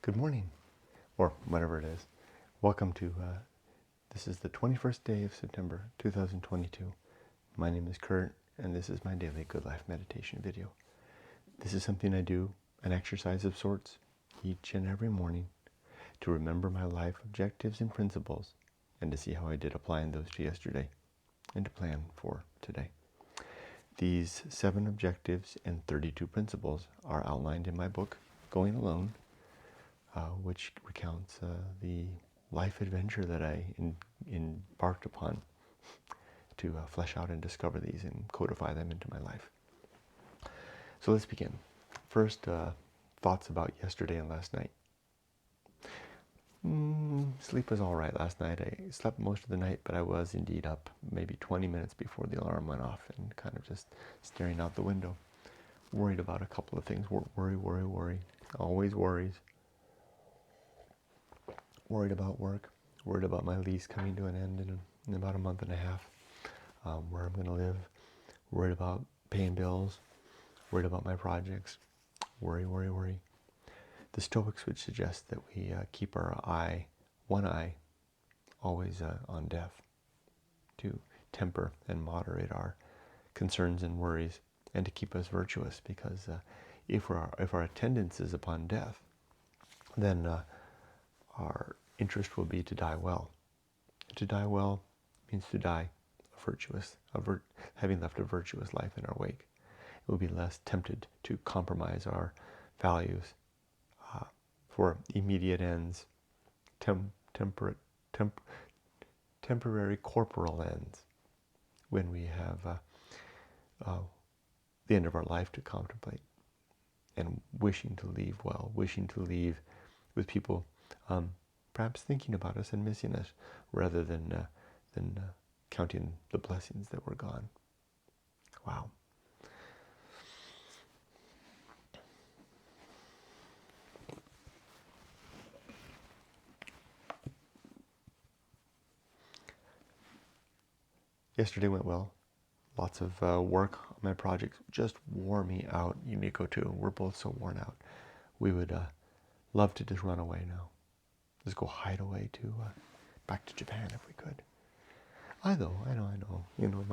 Good morning, or whatever it is. Welcome to, this is the 21st day of September 2022. My name is Kurt, and this is my daily Good Life meditation video. This is something I do, an exercise of sorts, each and every morning to remember my life objectives and principles, and to see how I did applying those to yesterday, and to plan for today. These 7 objectives and 32 principles are outlined in my book, Going Alone, which recounts the life adventure that I embarked upon to flesh out and discover these and codify them into my life. So let's begin. First, thoughts about yesterday and last night. Sleep was all right last night. I slept most of the night, but I was indeed up maybe 20 minutes before the alarm went off and kind of just staring out the window, worried about a couple of things. Worry. Always worries. Worried about work, worried about my lease coming to an end in about a month and a half, where I'm going to live, worried about paying bills, worried about my projects, worry. The Stoics would suggest that we keep one eye, always on death, to temper and moderate our concerns and worries, and to keep us virtuous, because if our attendance is upon death, then our interest will be to die well. To die well means to die virtuous, having left a virtuous life in our wake. It will be less tempted to compromise our values for immediate ends, temporary corporal ends, when we have the end of our life to contemplate, and wishing to leave well, wishing to leave with people perhaps thinking about us and missing us, rather than counting the blessings that were gone. Wow. Yesterday went well. Lots of work on my projects just wore me out. Yumiko too. We're both so worn out. We would love to just run away now. Just go hide away to back to Japan if we could. I know. You know,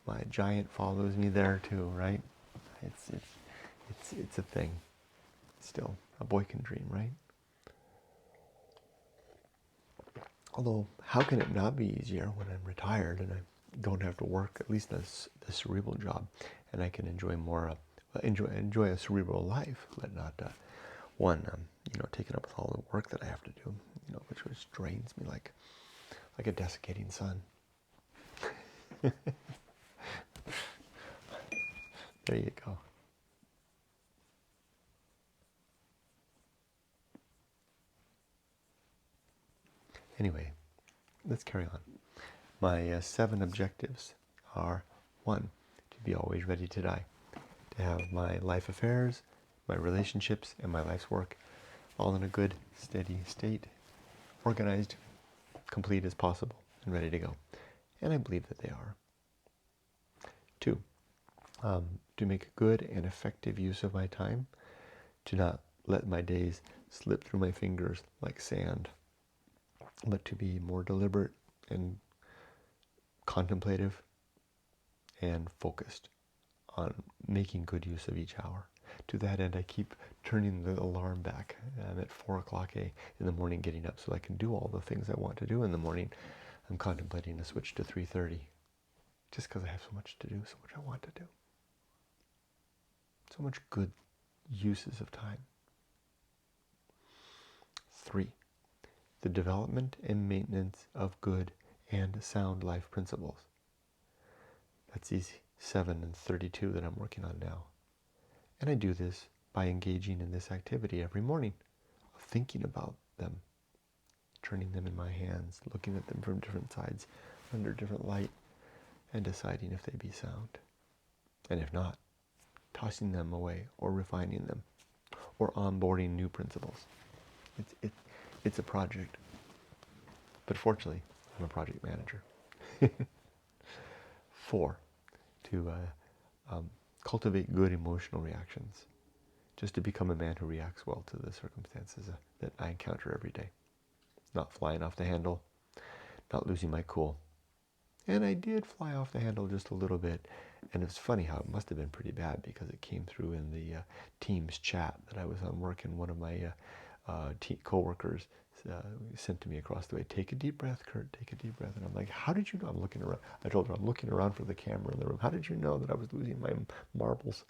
my giant follows me there too, right? It's a thing. Still, a boy can dream, right? Although, how can it not be easier when I'm retired and I don't have to work, at least the cerebral job, and I can enjoy enjoy a cerebral life, but not one taken up with all the work that I have to do, which drains me like a desiccating sun. There you go. Anyway, let's carry on. My 7 objectives are: 1, to be always ready to die, to have my life affairs, my relationships, and my life's work all in a good, steady state, organized, complete as possible, and ready to go. And I believe that they are. 2, to make good and effective use of my time, to not let my days slip through my fingers like sand, but to be more deliberate and contemplative and focused on making good use of each hour. To that end, I keep turning the alarm back. I'm at 4 o'clock in the morning getting up so I can do all the things I want to do in the morning. I'm contemplating a switch to 3:30, just because I have so much to do, so much I want to do. So much good uses of time. 3, the development and maintenance of good and sound life principles. That's these 7 and 32 that I'm working on now. And I do this by engaging in this activity every morning, of thinking about them, turning them in my hands, looking at them from different sides, under different light, and deciding if they be sound. And if not, tossing them away, or refining them, or onboarding new principles. It's a project. But fortunately, I'm a project manager. 4, to cultivate good emotional reactions, just to become a man who reacts well to the circumstances that I encounter every day. Not flying off the handle, not losing my cool. And I did fly off the handle just a little bit. And it's funny how it must have been pretty bad, because it came through in the Teams chat that I was on work, and one of my co-workers sent to me across the way, "Take a deep breath, Kurt, take a deep breath." And I'm like, "How did you know?" I'm looking around. I told her, "I'm looking around for the camera in the room. How did you know that I was losing my marbles?"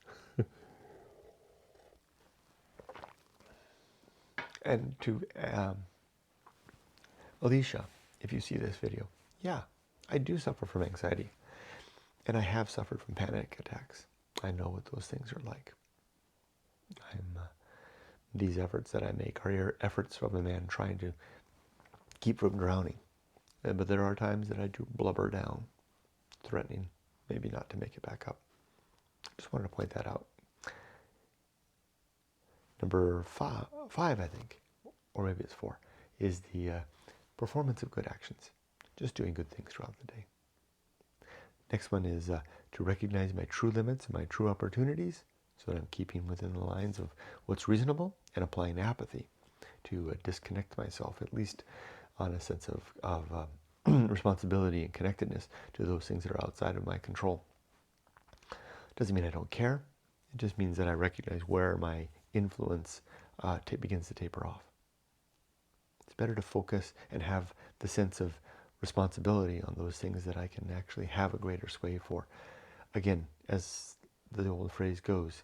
And to Alicia, if you see this video, yeah, I do suffer from anxiety. And I have suffered from panic attacks. I know what those things are like. These efforts that I make are efforts from a man trying to keep from drowning. But there are times that I do blubber down, threatening maybe not to make it back up. Just wanted to point that out. Number five, I think, or maybe it's 4, is the performance of good actions. Just doing good things throughout the day. Next one is to recognize my true limits and my true opportunities, so that I'm keeping within the lines of what's reasonable, and applying apathy to disconnect myself, at least on a sense of responsibility and connectedness to those things that are outside of my control. Doesn't mean I don't care. It just means that I recognize where my influence begins to taper off. It's better to focus and have the sense of responsibility on those things that I can actually have a greater sway for. Again, as the old phrase goes,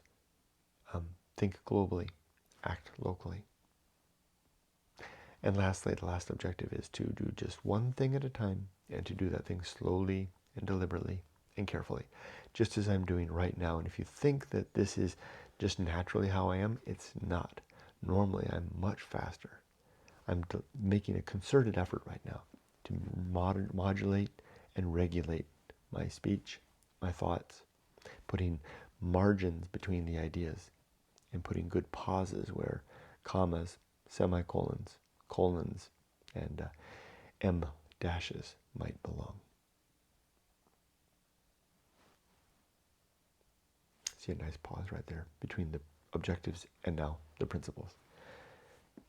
think globally, act locally. And lastly, the last objective is to do just one thing at a time, and to do that thing slowly and deliberately and carefully, just as I'm doing right now. And if you think that this is just naturally how I am, it's not. Normally, I'm much faster. I'm making a concerted effort right now to modulate and regulate my speech, my thoughts, putting margins between the ideas, and putting good pauses where commas, semicolons, colons, and M dashes might belong. See a nice pause right there between the objectives and now the principles.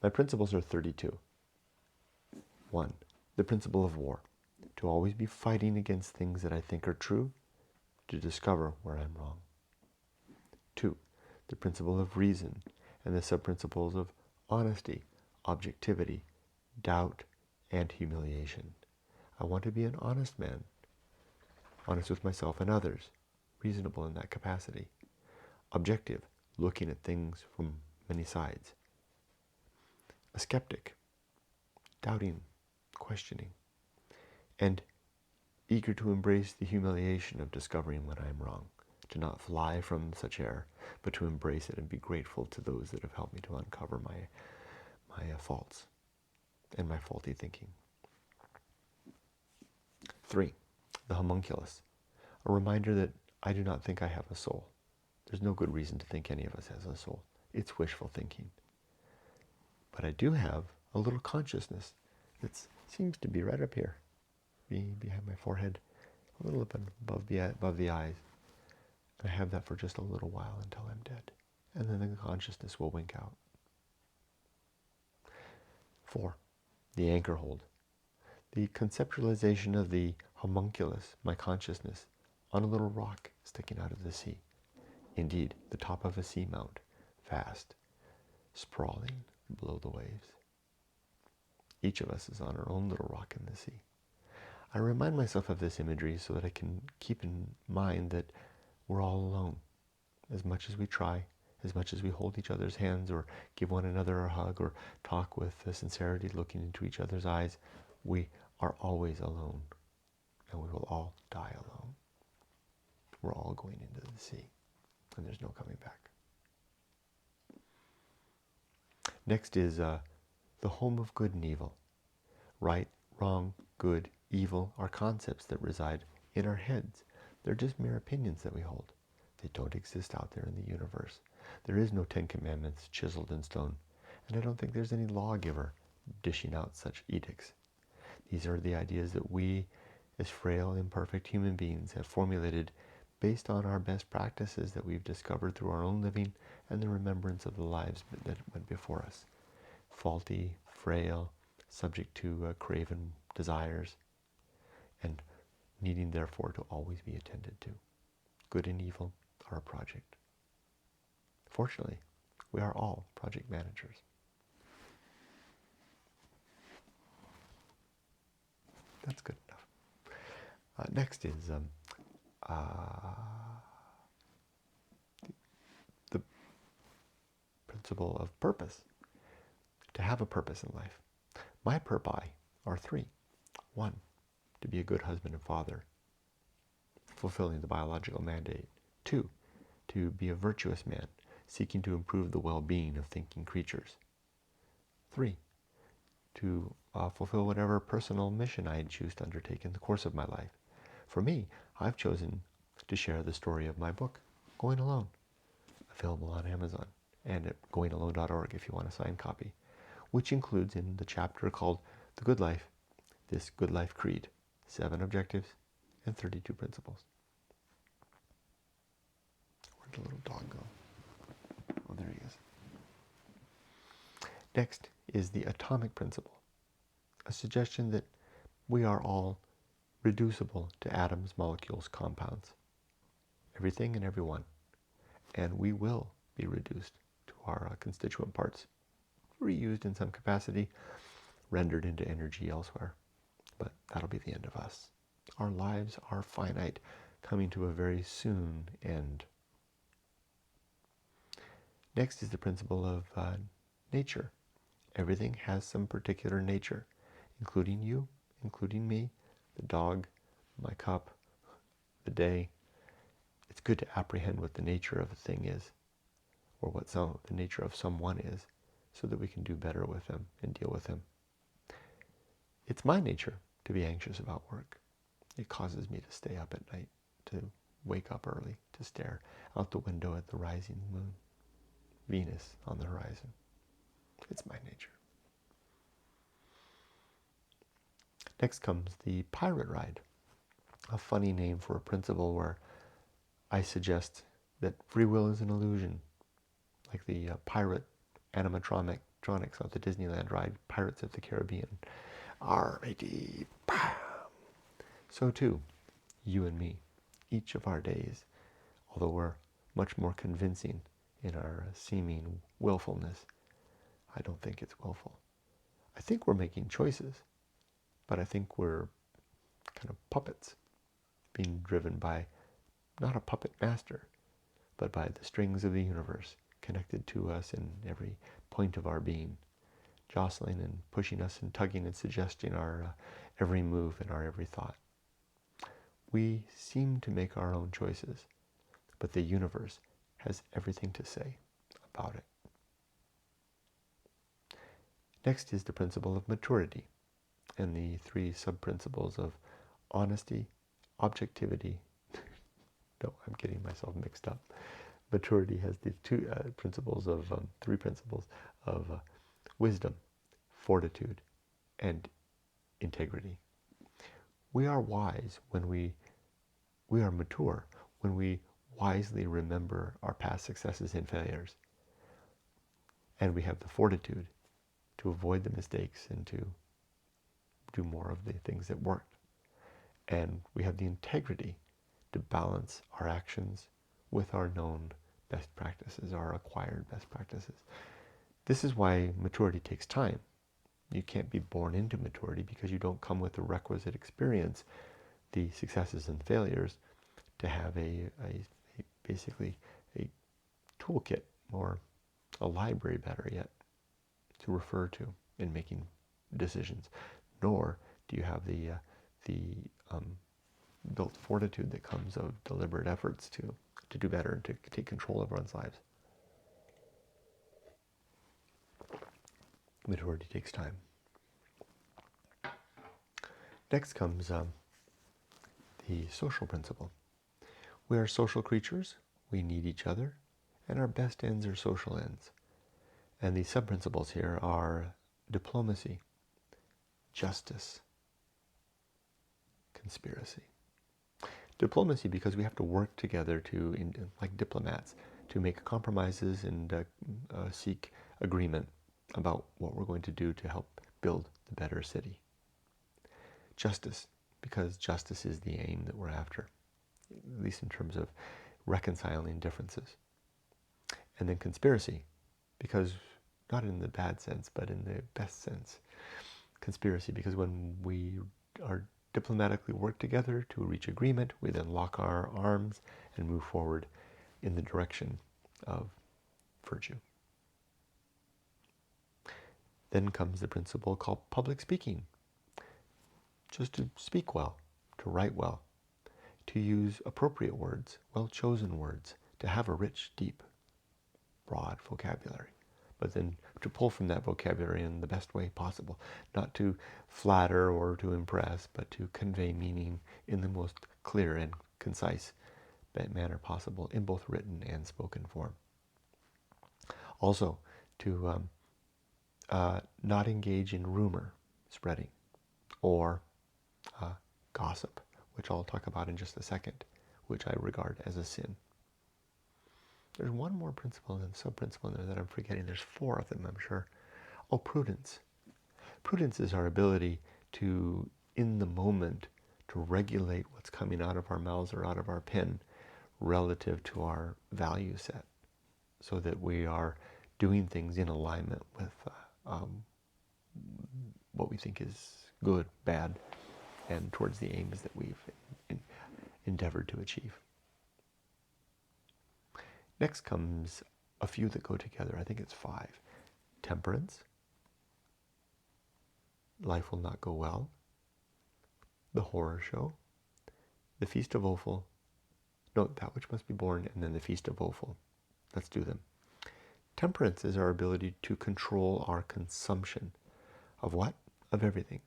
My principles are 32. 1. The principle of war. To always be fighting against things that I think are true, to discover where I'm wrong. 2. The principle of reason, and the sub-principles of honesty, objectivity, doubt, and humiliation. I want to be an honest man, honest with myself and others, reasonable in that capacity. Objective, looking at things from many sides. A skeptic, doubting, questioning, and eager to embrace the humiliation of discovering when I am wrong, to not fly from such error, but to embrace it and be grateful to those that have helped me to uncover my faults and my faulty thinking. 3. The Homunculus, a reminder that I do not think I have a soul. There's no good reason to think any of us has a soul. It's wishful thinking. But I do have a little consciousness that seems to be right up here, behind my forehead, a little bit above the eyes. And I have that for just a little while until I'm dead. And then the consciousness will wink out. 4. The Anchorhold. The conceptualization of the homunculus, my consciousness, on a little rock sticking out of the sea. Indeed, the top of a seamount, vast, sprawling below the waves. Each of us is on our own little rock in the sea. I remind myself of this imagery so that I can keep in mind that we're all alone. As much as we try, as much as we hold each other's hands or give one another a hug or talk with sincerity looking into each other's eyes, we are always alone, and we will all die alone. We're all going into the sea, and there's no coming back. Next is the home of good and evil. Right, wrong, good, evil are concepts that reside in our heads. They're just mere opinions that we hold. They don't exist out there in the universe. There is no 10 Commandments chiseled in stone, and I don't think there's any lawgiver dishing out such edicts. These are the ideas that we, as frail, imperfect human beings, have formulated based on our best practices that we've discovered through our own living and the remembrance of the lives that went before us. Faulty, frail, subject to craven desires, and needing therefore to always be attended to. Good and evil are a project. Fortunately, we are all project managers. That's good enough. Next is the principle of purpose. To have a purpose in life. My purpose are three. One, to be a good husband and father, fulfilling the biological mandate. Two, to be a virtuous man, seeking to improve the well-being of thinking creatures. Three, to fulfill whatever personal mission I choose to undertake in the course of my life. For me, I've chosen to share the story of my book, Going Alone, available on Amazon and at goingalone.org if you want a signed copy, which includes in the chapter called The Good Life, this Good Life Creed, 7 objectives and 32 principles. Where'd the little dog go? Oh, there he is. Next is the atomic principle, a suggestion that we are all reducible to atoms, molecules, compounds, everything and everyone, and we will be reduced to our constituent parts, reused in some capacity, rendered into energy elsewhere. But that'll be the end of us. Our lives are finite, coming to a very soon end. Next is the principle of nature. Everything has some particular nature, including you, including me, the dog, my cup, the day. It's good to apprehend what the nature of a thing is, or what the nature of someone is, so that we can do better with them and deal with them. It's my nature to be anxious about work. It causes me to stay up at night, to wake up early, to stare out the window at the rising moon, Venus on the horizon. It's my nature. Next comes the pirate ride, a funny name for a principle where I suggest that free will is an illusion, like the pirate animatronics on the Disneyland ride, Pirates of the Caribbean. R-A-D, bam! So too, you and me, each of our days, although we're much more convincing in our seeming willfulness, I don't think it's willful. I think we're making choices, but I think we're kind of puppets, being driven by not a puppet master, but by the strings of the universe connected to us in every point of our being, jostling and pushing us and tugging and suggesting our every move and our every thought. We seem to make our own choices, but the universe has everything to say about it. Next is the principle of maturity, and the 3 sub-principles of honesty, objectivity. No, I'm getting myself mixed up. Maturity has the 3 principles of wisdom, fortitude, and integrity. We are wise when we are mature when we wisely remember our past successes and failures, and we have the fortitude to avoid the mistakes and to do more of the things that worked. And we have the integrity to balance our actions with our known best practices, our acquired best practices. This is why maturity takes time. You can't be born into maturity because you don't come with the requisite experience, the successes and failures, to have basically a toolkit, or a library, better yet, to refer to in making decisions. Nor do you have the built fortitude that comes of deliberate efforts to do better and to take control of one's lives. Maturity takes time. Next comes the social principle. We are social creatures, we need each other, and our best ends are social ends. And the sub-principles here are diplomacy, justice, conspiracy. Diplomacy, because we have to work together like diplomats, to make compromises and seek agreement about what we're going to do to help build the better city. Justice, because justice is the aim that we're after, at least in terms of reconciling differences. And then conspiracy, because not in the bad sense, but in the best sense. Conspiracy, because when we are diplomatically work together to reach agreement, we then lock our arms and move forward in the direction of virtue. Then comes the principle called public speaking. Just to speak well, to write well, to use appropriate words, well-chosen words, to have a rich, deep, broad vocabulary. But then to pull from that vocabulary in the best way possible. Not to flatter or to impress, but to convey meaning in the most clear and concise manner possible in both written and spoken form. Also, to not engage in rumor spreading or gossip, which I'll talk about in just a second, which I regard as a sin. There's one more principle and sub-principle in there that I'm forgetting. There's 4 of them, I'm sure. Oh, prudence. Prudence is our ability to, in the moment, to regulate what's coming out of our mouths or out of our pen relative to our value set, so that we are doing things in alignment with what we think is good, bad, and towards the aims that we've endeavored to achieve. Next comes a few that go together. I think it's 5. Temperance. Life will not go well. The horror show. The Feast of Offal. No, that which must be born, and then the Feast of Offal. Let's do them. Temperance is our ability to control our consumption of what? Of everything.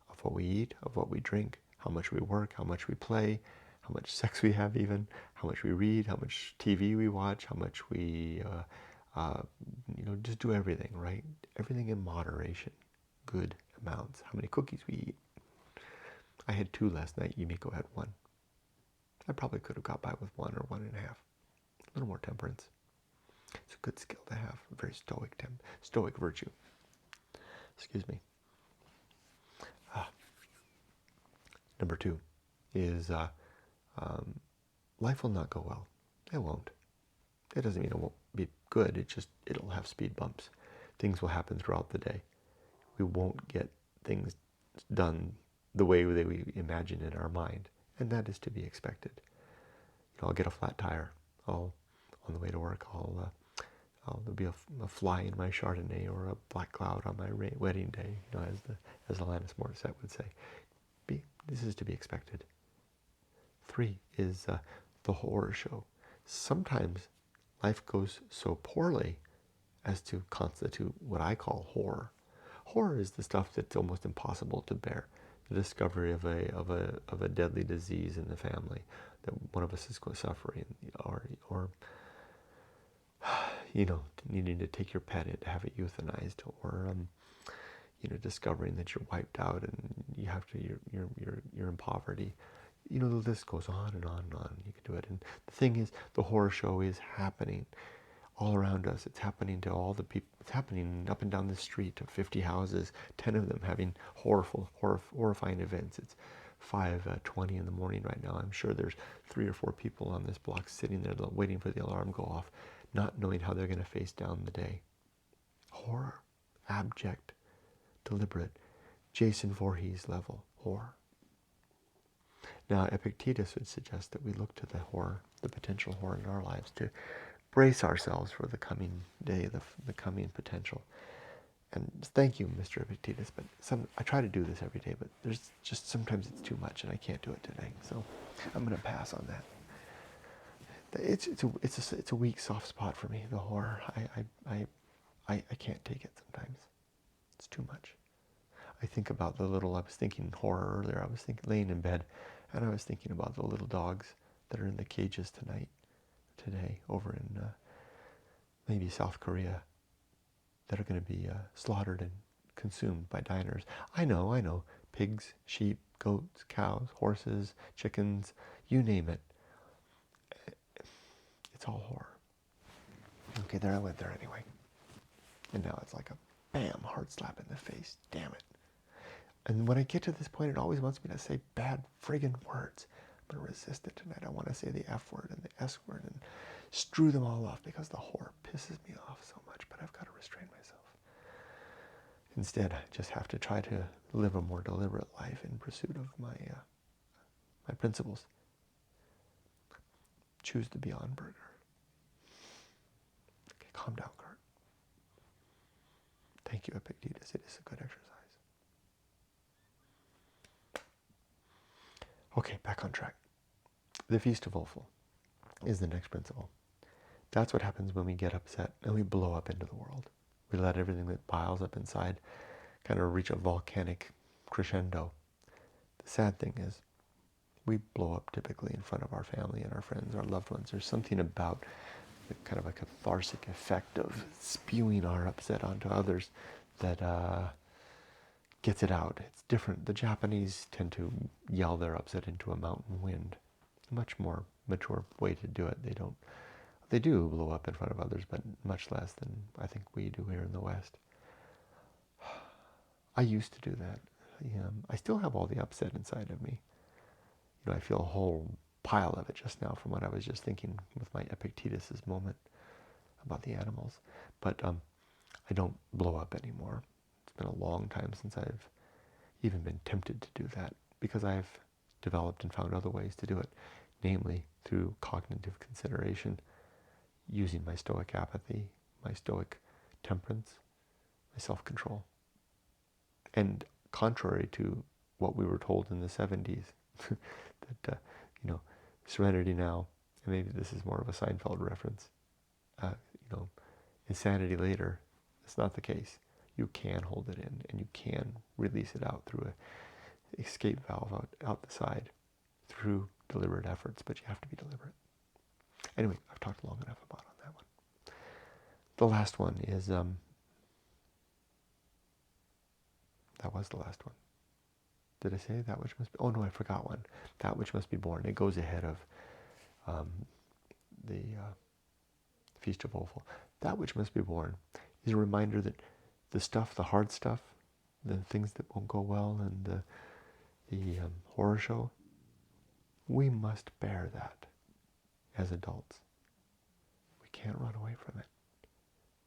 Of what we eat, of what we drink, how much we work, how much we play, how much sex we have even, how much we read, how much TV we watch, how much we, just do everything, right? Everything in moderation, good amounts, how many cookies we eat. I had 2 last night, Yumiko had 1. I probably could have got by with 1 or 1.5. A little more temperance. It's a good skill to have, a very stoic virtue. Excuse me. Number 2 is life will not go well. It won't. It doesn't mean it won't be good. It'll have speed bumps. Things will happen throughout the day. We won't get things done the way that we imagine in our mind, and that is to be expected. I'll get a flat tire. On the way to work, there'll be a fly in my Chardonnay or a black cloud on my wedding day, as Alanis Morissette would say. This is to be expected. 3 is the horror show. Sometimes life goes so poorly as to constitute what I call horror. Horror is the stuff that's almost impossible to bear. The discovery of a deadly disease in the family that one of us is suffering, or needing to take your pet in to have it euthanized, or discovering that you're wiped out and you're in poverty. The list goes on and on and on. You can do it. And the thing is, the horror show is happening all around us. It's happening to all the people. It's happening up and down the street of 50 houses, 10 of them having horrifying events. It's 5:20 in the morning right now. I'm sure there's 3 or 4 people on this block sitting there waiting for the alarm to go off, not knowing how they're going to face down the day. Horror. Abject. Deliberate. Jason Voorhees level horror. Now, Epictetus would suggest that we look to the horror, the potential horror in our lives, to brace ourselves for the coming day, the coming potential. And thank you, Mr. Epictetus, but I try to do this every day, but there's just sometimes it's too much, and I can't do it today. So I'm going to pass on that. It's a weak, soft spot for me. The horror, I can't take it sometimes. It's too much. I was thinking horror earlier. I was laying in bed, and I was thinking about the little dogs that are in the cages today, over in maybe South Korea, that are going to be slaughtered and consumed by diners. I know, pigs, sheep, goats, cows, horses, chickens, you name it. It's all horror. Okay, there I went there anyway. And now it's like a bam, hard slap in the face. Damn it. And when I get to this point, it always wants me to say bad friggin' words. I'm going to resist it tonight. I want to say the F word and the S word and strew them all off because the whore pisses me off so much, but I've got to restrain myself. Instead, I just have to try to live a more deliberate life in pursuit of my principles. Choose the Beyond Burger. Okay, calm down, Kurt. Thank you, Epictetus. It is a good exercise. Okay, back on track. The Feast of Offal is the next principle. That's what happens when we get upset and we blow up into the world. We let everything that piles up inside kind of reach a volcanic crescendo. The sad thing is, we blow up typically in front of our family and our friends, our loved ones. There's something about the kind of a cathartic effect of spewing our upset onto others that gets it out. It's different. The Japanese tend to yell their upset into a mountain wind. A much more mature way to do it. They do blow up in front of others, but much less than I think we do here in the West. I used to do that. I still have all the upset inside of me. I feel a whole pile of it just now from what I was just thinking with my Epictetus's moment about the animals. But I don't blow up anymore. It's been a long time since I've even been tempted to do that because I've developed and found other ways to do it, namely through cognitive consideration, using my stoic apathy, my stoic temperance, my self-control. And contrary to what we were told in the 70s, that, serenity now, and maybe this is more of a Seinfeld reference, insanity later, it's not the case. You can hold it in and you can release it out through an escape valve out the side through deliberate efforts, but you have to be deliberate. Anyway, I've talked long enough about on that one. The last one is, that was the last one. Did I say that which must be? Oh no, I forgot one. That which must be born. It goes ahead of the Feast of Offal. That which must be born is a reminder that the stuff, the hard stuff, the things that won't go well, and the horror show, we must bear that as adults. We can't run away from it.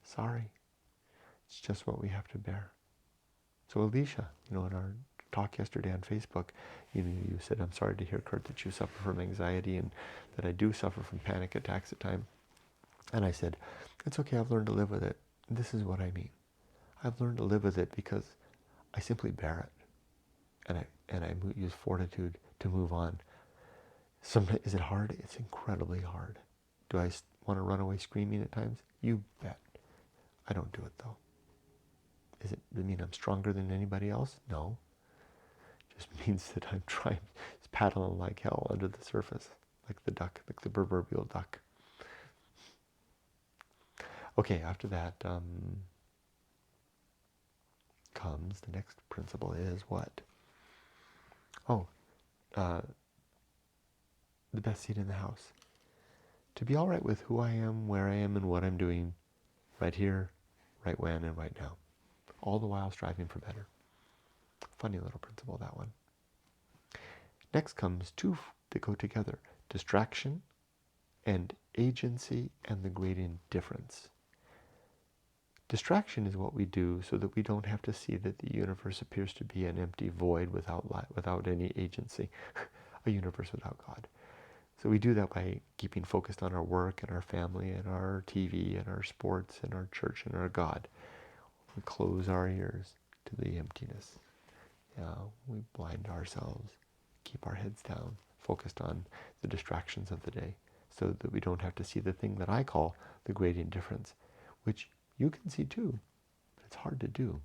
Sorry. It's just what we have to bear. So Alicia, in our talk yesterday on Facebook, you said, I'm sorry to hear, Kurt, that you suffer from anxiety and that I do suffer from panic attacks at times. And I said, it's okay, I've learned to live with it. This is what I mean. I've learned to live with it because I simply bear it. And I use fortitude to move on. Sometimes, is it hard? It's incredibly hard. Do I want to run away screaming at times? You bet. I don't do it though. Does it mean I'm stronger than anybody else? No. It just means that I'm trying, paddling like hell under the surface, like the duck, like the proverbial duck. Okay, after that comes, the next principle is what? Oh, the best seat in the house. To be all right with who I am, where I am, and what I'm doing right here, right when, and right now. All the while striving for better. Funny little principle, that one. Next comes two that go together. Distraction and agency and the great indifference. Distraction is what we do so that we don't have to see that the universe appears to be an empty void without any agency, a universe without God. So we do that by keeping focused on our work and our family and our TV and our sports and our church and our God. We close our ears to the emptiness. We blind ourselves, keep our heads down, focused on the distractions of the day, so that we don't have to see the thing that I call the great indifference, which you can see too, but it's hard to do.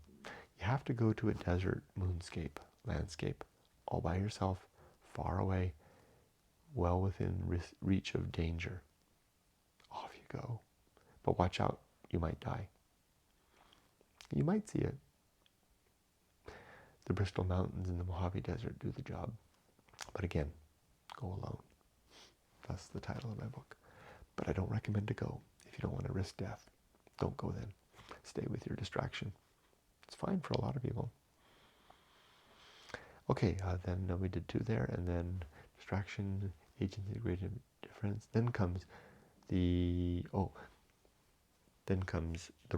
You have to go to a desert moonscape, landscape, all by yourself, far away, well within reach of danger. Off you go. But watch out, you might die. You might see it. The Bristol Mountains in the Mojave Desert do the job. But again, go alone. That's the title of my book. But I don't recommend to go. If you don't want to risk death, don't go then. Stay with your distraction. It's fine for a lot of people. Okay, then we did 2 there, and then distraction, agency, great difference. Then comes the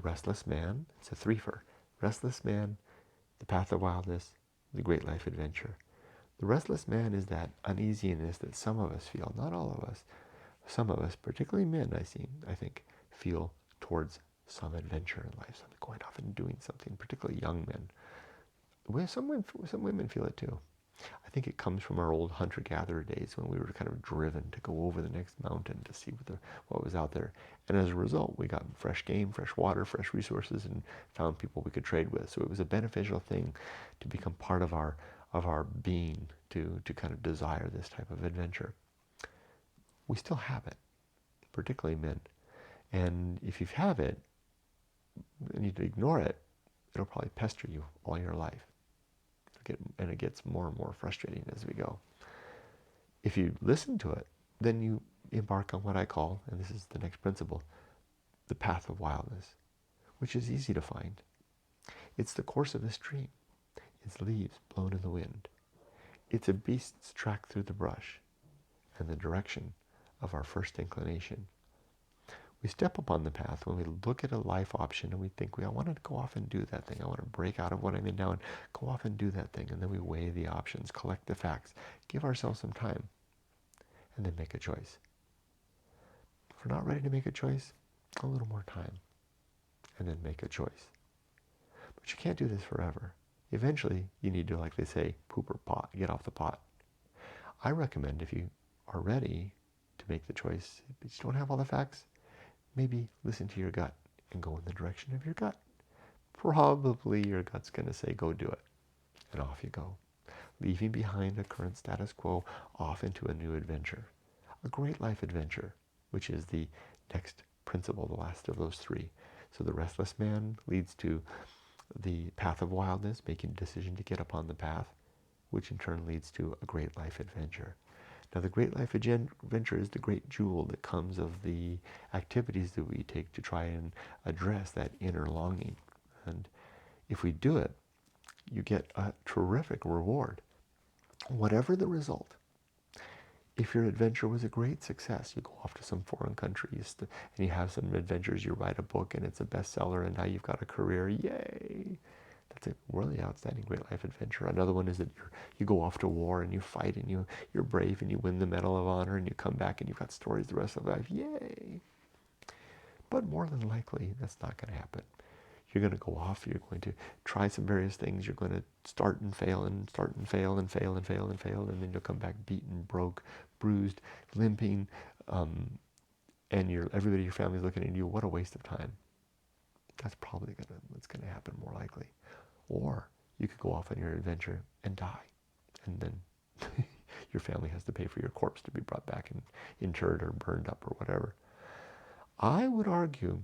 Restless Man. It's a 3-fer. Restless Man, the Path of Wildness, the Great Life Adventure. The Restless Man is that uneasiness that some of us feel, not all of us. Some of us, particularly men, I think, feel towards some adventure in life, something going off and doing something, particularly young men. Some women feel it too. I think it comes from our old hunter-gatherer days when we were kind of driven to go over the next mountain to see what was out there. And as a result, we got fresh game, fresh water, fresh resources, and found people we could trade with. So it was a beneficial thing to become part of our being, to kind of desire this type of adventure. We still have it, particularly men. And if you have it, and you ignore it, it'll probably pester you all your life. And it gets more and more frustrating as we go. If you listen to it, then you embark on what I call, and this is the next principle, the path of wildness, which is easy to find. It's the course of a stream. It's leaves blown in the wind. It's a beast's track through the brush and the direction of our first inclination. We step upon the path when we look at a life option and we think, I want to go off and do that thing. I want to break out of what I'm in now and go off and do that thing. And then we weigh the options, collect the facts, give ourselves some time, and then make a choice. If we're not ready to make a choice, a little more time, and then make a choice. But you can't do this forever. Eventually, you need to, like they say, poop or pot, get off the pot. I recommend, if you are ready to make the choice, but you don't have all the facts, maybe listen to your gut and go in the direction of your gut. Probably your gut's going to say, go do it. And off you go, leaving behind a current status quo, off into a new adventure. A great life adventure, which is the next principle, the last of those 3. So the Restless Man leads to the path of wildness, making a decision to get upon the path, which in turn leads to a great life adventure. Now, the great life adventure is the great jewel that comes of the activities that we take to try and address that inner longing. And if we do it, you get a terrific reward, whatever the result. If your adventure was a great success, you go off to some foreign countries and you have some adventures, you write a book and it's a bestseller and now you've got a career, yay! That's a really outstanding great life adventure. Another one is that you go off to war and you fight and you're brave and you win the Medal of Honor and you come back and you've got stories the rest of life. Yay! But more than likely, that's not going to happen. You're going to go off, you're going to try some various things, you're going to start and fail and start and fail and fail and fail and fail, and then you'll come back beaten, broke, bruised, limping, and everybody in your family is looking at you, what a waste of time. That's probably what's going to happen more likely. Or you could go off on your adventure and die. And then your family has to pay for your corpse to be brought back and interred or burned up or whatever. I would argue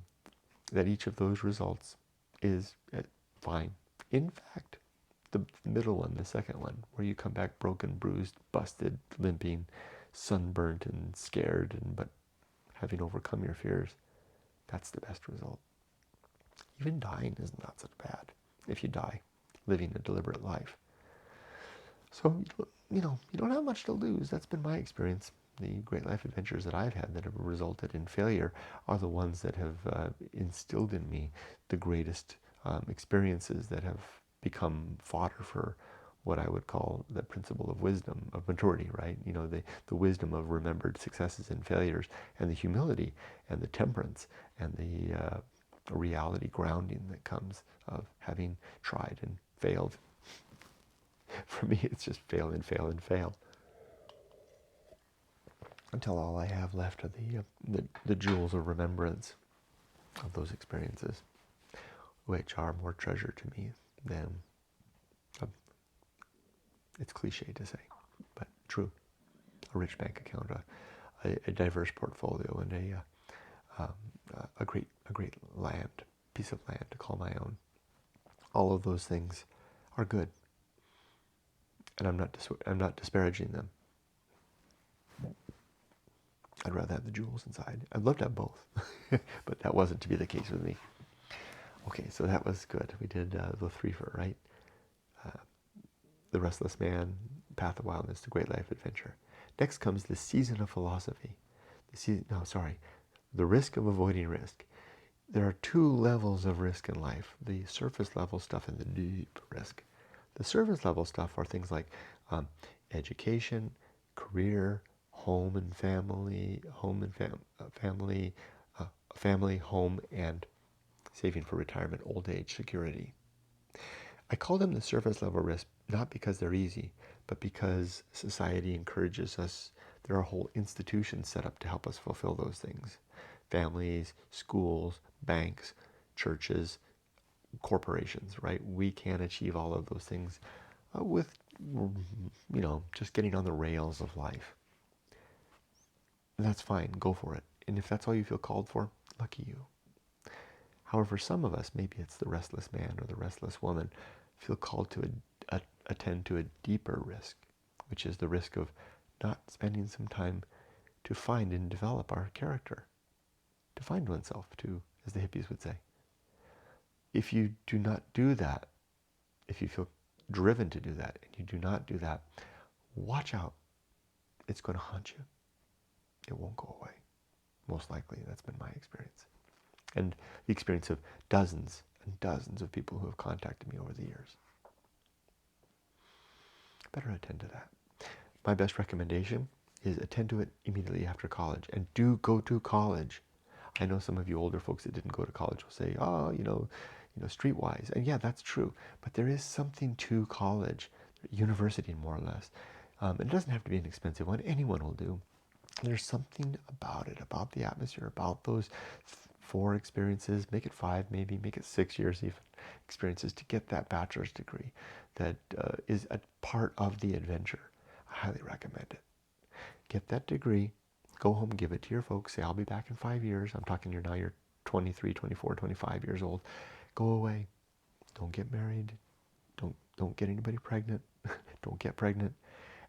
that each of those results is fine. In fact, the middle one, the second one, where you come back broken, bruised, busted, limping, sunburnt and scared, but having overcome your fears, that's the best result. Even dying is not so bad if you die living a deliberate life. So, you don't have much to lose. That's been my experience. The great life adventures that I've had that have resulted in failure are the ones that have instilled in me the greatest experiences that have become fodder for what I would call the principle of wisdom, of maturity, right? The wisdom of remembered successes and failures, and the humility and the temperance and the reality grounding that comes of having tried and failed. For me, it's just fail and fail and fail, until all I have left are the jewels of remembrance of those experiences, which are more treasure to me than, it's cliche to say, but true, a rich bank account, a diverse portfolio, and a great piece of land to call my own. All of those things are good, and I'm not disparaging them. I'd rather have the jewels inside. I'd love to have both, but that wasn't to be the case with me. Okay, so that was good. We did the threefer, right? The Restless Man, Path of Wildness, The Great Life Adventure. Next comes the Season of Philosophy. The Risk of Avoiding Risk. There are two levels of risk in life, the surface level stuff and the deep risk. The surface level stuff are things like education, career, home and family, family, home, and saving for retirement, old age, security. I call them the surface level risk not because they're easy, but because society encourages us. There are whole institutions set up to help us fulfill those things. Families, schools, banks, churches, corporations, right? We can achieve all of those things with, just getting on the rails of life. That's fine, go for it. And if that's all you feel called for, lucky you. However, some of us, maybe it's the restless man or the restless woman, feel called to attend to a deeper risk, which is the risk of not spending some time to find and develop our character, to find oneself, to, as the hippies would say. If you do not do that, if you feel driven to do that, and you do not do that, watch out. It's going to haunt you. It won't go away. Most likely, that's been my experience. And the experience of dozens and dozens of people who have contacted me over the years. Better attend to that. My best recommendation is attend to it immediately after college. And do go to college. I know some of you older folks that didn't go to college will say, streetwise. And yeah, that's true. But there is something to college, university more or less. It doesn't have to be an expensive one. Anyone will do. There's something about it, about the atmosphere, about those 4 experiences, make it 5 maybe, make it 6 years even, experiences to get that bachelor's degree that is a part of the adventure. I highly recommend it. Get that degree, go home, give it to your folks, say, I'll be back in 5 years. I'm talking you're 23, 24, 25 years old. Go away. Don't get married. Don't get anybody pregnant. Don't get pregnant.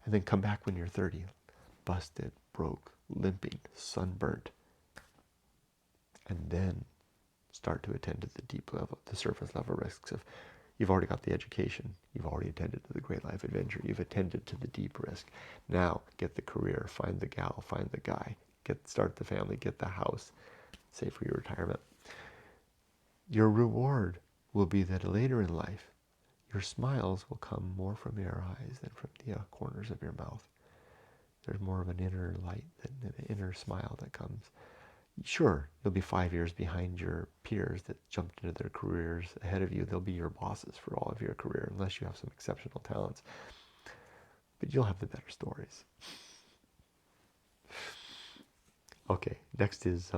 And then come back when you're 30. Busted, broke, limping, sunburnt. And then start to attend to the deep level, the surface level risks of, you've already got the education, you've already attended to the great life adventure, you've attended to the deep risk. Now get the career, find the gal, find the guy, start the family, get the house, save for your retirement. Your reward will be that later in life, your smiles will come more from your eyes than from the corners of your mouth. There's more of an inner light, an inner smile that comes. Sure, you'll be 5 years behind your peers that jumped into their careers ahead of you. They'll be your bosses for all of your career, unless you have some exceptional talents. But you'll have the better stories. Okay, next is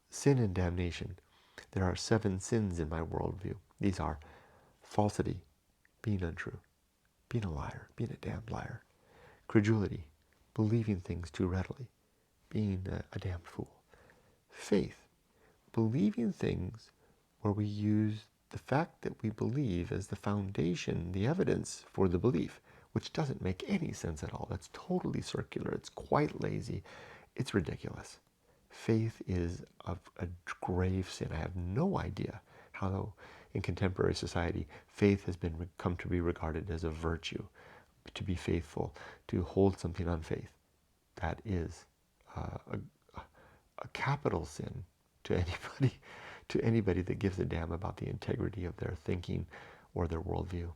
sin and damnation. There are 7 sins in my worldview. These are falsity, being untrue, being a liar, being a damned liar, credulity, believing things too readily, being a damned fool, faith, believing things where we use the fact that we believe as the foundation, the evidence for the belief, which doesn't make any sense at all. That's totally circular. It's quite lazy. It's ridiculous. Faith is a grave sin. I have no idea how in contemporary society faith has come to be regarded as a virtue, to be faithful, to hold something on faith. That is a capital sin to anybody that gives a damn about the integrity of their thinking or their worldview.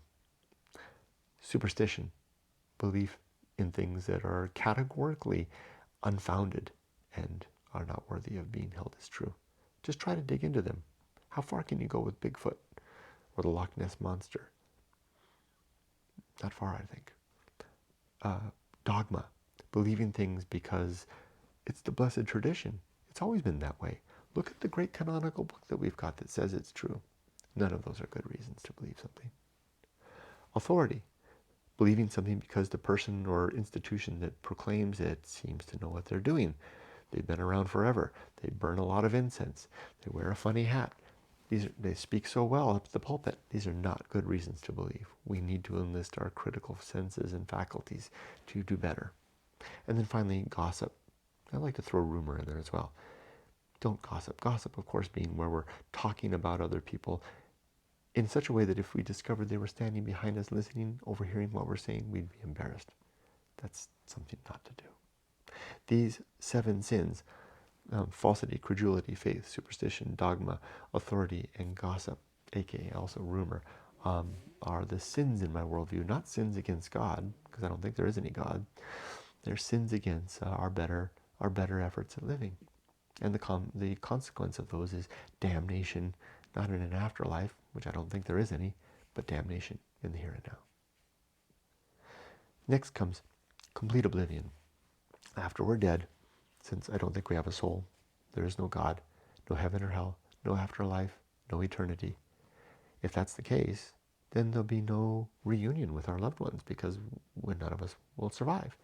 Superstition, belief in things that are categorically unfounded and are not worthy of being held as true. Just try to dig into them. How far can you go with Bigfoot or the Loch Ness Monster? Not far, I think. Dogma, believing things because it's the blessed tradition. It's always been that way. Look at the great canonical book that we've got that says it's true. None of those are good reasons to believe something. Authority, believing something because the person or institution that proclaims it seems to know what they're doing. They've been around forever. They burn a lot of incense. They wear a funny hat. They speak so well up to the pulpit. These are not good reasons to believe. We need to enlist our critical senses and faculties to do better. And then finally, gossip. I like to throw rumor in there as well. Don't gossip. Gossip, of course, being where we're talking about other people in such a way that if we discovered they were standing behind us listening, overhearing what we're saying, we'd be embarrassed. That's something not to do. These 7 sins, falsity, credulity, faith, superstition, dogma, authority, and gossip, aka also rumor, are the sins in my worldview, not sins against God, because I don't think there is any God. They're sins against our better efforts at living. And the consequence of those is damnation, not in an afterlife, which I don't think there is any, but damnation in the here and now. Next comes complete oblivion. After we're dead, since I don't think we have a soul, there is no God, no heaven or hell, no afterlife, no eternity. If that's the case, then there'll be no reunion with our loved ones, because none of us will survive.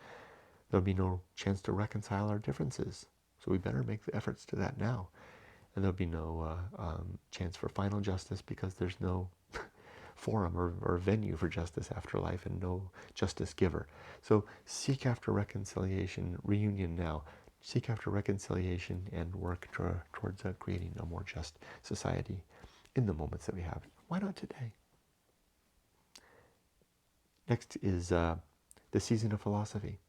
There'll be no chance to reconcile our differences. So we better make the efforts to that now. And there'll be no chance for final justice, because there's no forum or venue for justice after life, and no justice giver. So seek after reconciliation, reunion now. Seek after reconciliation and work towards creating a more just society in the moments that we have. Why not today? Next is the season of philosophy.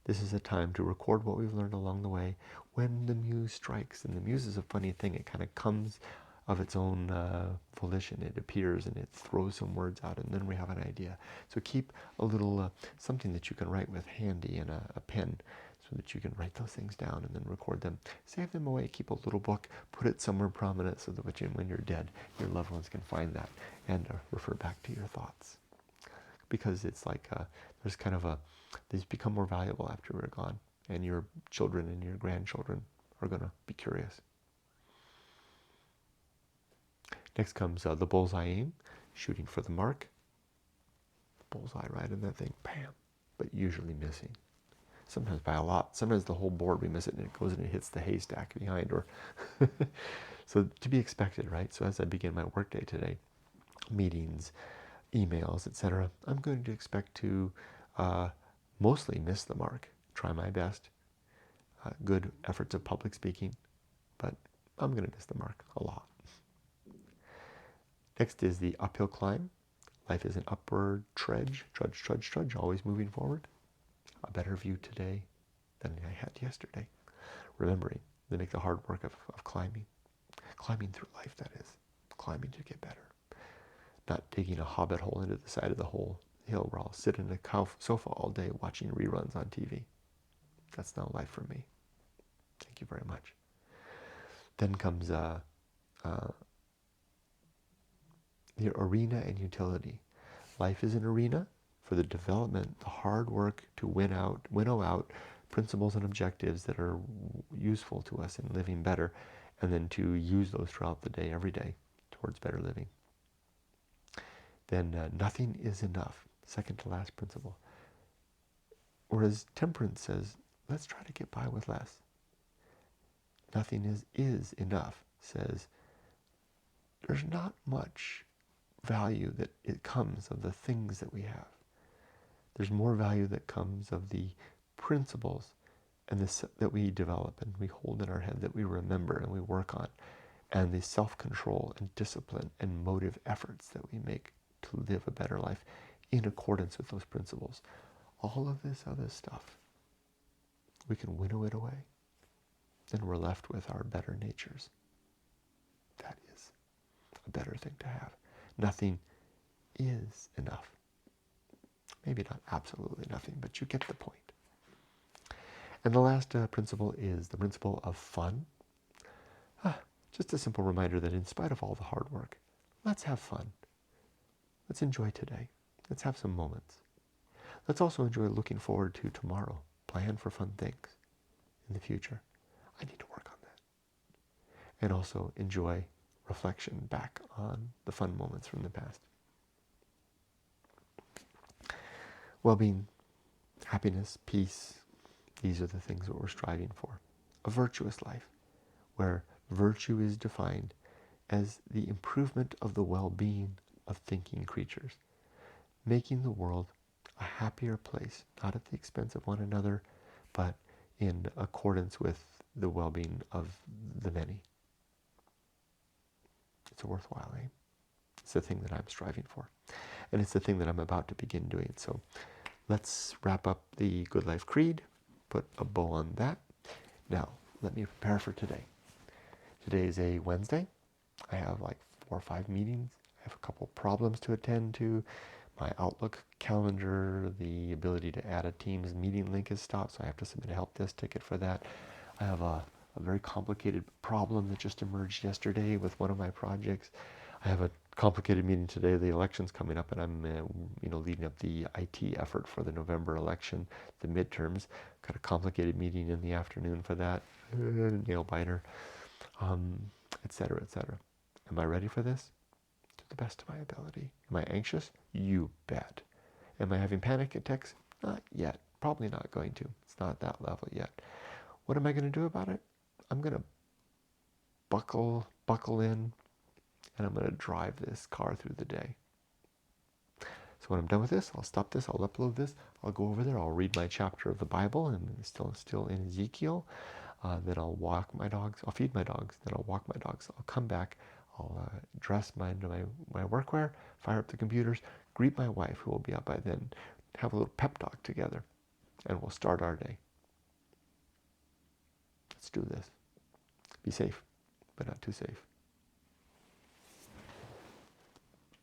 This is a time to record what we've learned along the way when the muse strikes. And the muse is a funny thing. It kind of comes of its own volition. It appears and it throws some words out, and then we have an idea. So keep a little something that you can write with handy, and a pen, so that you can write those things down and then record them. Save them away. Keep a little book. Put it somewhere prominent, so that when you're dead, your loved ones can find that and refer back to your thoughts. Because it's like there's kind of these become more valuable after we're gone, and your children and your grandchildren are going to be curious. Next comes the bullseye aim, shooting for the mark. Bullseye right in that thing, bam, but usually missing. Sometimes by a lot. Sometimes the whole board we miss it, and it goes and it hits the haystack behind. Or so to be expected, right? So as I begin my workday today, meetings, emails, etc., I'm going to expect to mostly miss the mark. Try my best. Good efforts of public speaking, but I'm going to miss the mark a lot. Next is the uphill climb. Life is an upward trudge, always moving forward. A better view today than I had yesterday. Remembering to make the hard work of climbing through life, that is. Climbing to get better. Not digging a hobbit hole into the side of the hill where I'll sit in a sofa all day watching reruns on TV. That's not life for me. Thank you very much. Then comes the arena and utility. Life is an arena for the development, the hard work to winnow out principles and objectives that are useful to us in living better, and then to use those throughout the day, every day, towards better living. Then nothing is enough, second to last principle. Whereas Temperance says, let's try to get by with less. Nothing is enough says, there's not much value that it comes of the things that we have. There's more value that comes of the principles and that we develop and we hold in our head, that we remember and we work on, and the self-control and discipline and motive efforts that we make to live a better life in accordance with those principles. All of this other stuff, we can winnow it away, and we're left with our better natures. That is a better thing to have. Nothing is enough. Maybe not absolutely nothing, but you get the point. And the last principle is the principle of fun. Just a simple reminder that in spite of all the hard work, let's have fun. Let's enjoy today. Let's have some moments. Let's also enjoy looking forward to tomorrow. Plan for fun things in the future. I need to work on that. And also enjoy reflection back on the fun moments from the past. Well-being, happiness, peace, these are the things that we're striving for. A virtuous life, where virtue is defined as the improvement of the well-being of thinking creatures, making the world a happier place, not at the expense of one another, but in accordance with the well-being of the many. It's a worthwhile aim. It's the thing that I'm striving for. And it's the thing that I'm about to begin doing. So let's wrap up the Good Life Creed, put a bow on that. Now, let me prepare for today. Today is a Wednesday. I have like 4 or 5 meetings. I have a couple problems to attend to. My Outlook calendar, the ability to add a Teams meeting link is stopped, so I have to submit a help desk ticket for that. I have a very complicated problem that just emerged yesterday with one of my projects. I have a complicated meeting today. The election's coming up, and I'm leading up the IT effort for the November election, the midterms. Got a complicated meeting in the afternoon for that, nail biter, etc., etc. Am I ready for this? To the best of my ability. Am I anxious? You bet. Am I having panic attacks? Not yet. Probably not going to. It's not that level yet. What am I going to do about it? I'm going to buckle in, and I'm going to drive this car through the day. So when I'm done with this, I'll stop this, I'll upload this, I'll go over there, I'll read my chapter of the Bible, and still in Ezekiel. Then I'll walk my dogs, I'll feed my dogs, then I'll walk my dogs. I'll come back, I'll dress my workwear, fire up the computers, greet my wife, who will be up by then, have a little pep talk together, and we'll start our day. Let's do this. Be safe, but not too safe.